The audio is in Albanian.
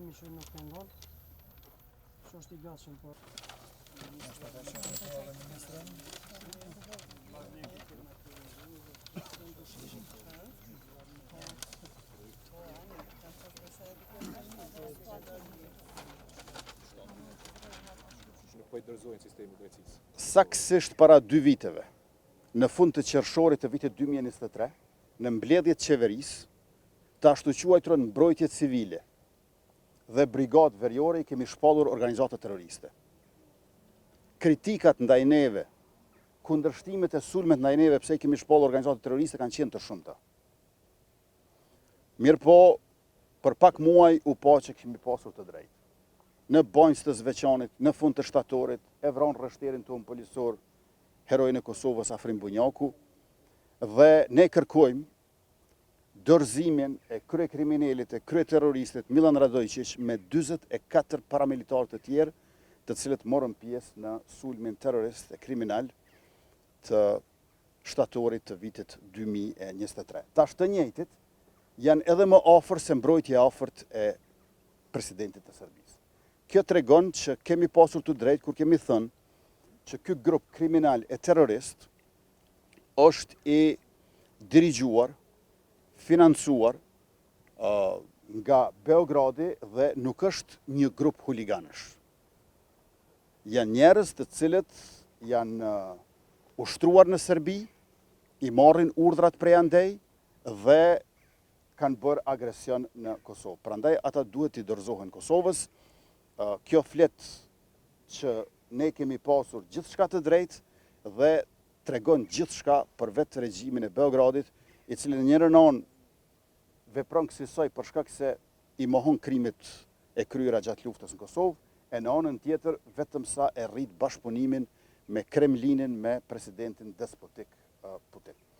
mishi nuk pengon. Që është I gatshëm, po. Po I dorëzojnë sistemi drejtësisë. Saktësisht para 2 viteve, në fund të qershorit të vitit 2023, në mbledhjet qeverisë, të ashtu quajturën mbrojtje civile dhe brigadë veriore I kemi shpallur organizata terroriste. Kritikat ndaj neve, kundërshtimet e sulmet ndaj neve pse I kemi shpallur organizata terroriste kanë qenë të shumta. Mirë po, për pak muaj u pa që kemi pasur të drejtë. Në banjës të Zveçanit, në fund të shtatorit, e vranë rrështerin tonë policor, herojën e Kosovës Afrim Bunjaku, dhe ne kërkojmë dorëzimin e kryekriminalit e kryeterroristit Milan Radojčić me 44 paramilitarë të tjerë, të cilët morën pjesë në sulmin terrorist e kriminal të shtatorit të vitit 2023. Tash të njëjtit janë edhe më afër se mbrojtja e afërt e presidentit të Serbisë. Kjo tregon që kemi pasur të drejtë kur kemi thënë që ky grup kriminal e terrorist është I dirigjuar, financuar nga Beogradi dhe nuk është një grup huliganësh. Janë njerëz të cilët janë ushtruar në Serbi, I marrin urdhrat prej andej dhe kanë bërë agresion në Kosovë. Prandaj ata duhet I dorëzohen Kosovës. Kjo flet që ne kemi pasur gjithçka të drejtë dhe tregon gjithçka për vetë regjimin e Beogradit, I cili në njërin anë vepron kësaj për shkak se I mohon krimit e kryera gjatë luftës në Kosovë, e në anën tjetër vetëm sa e rrit bashkëpunimin me Kremlinin, me presidentin despotik Putin.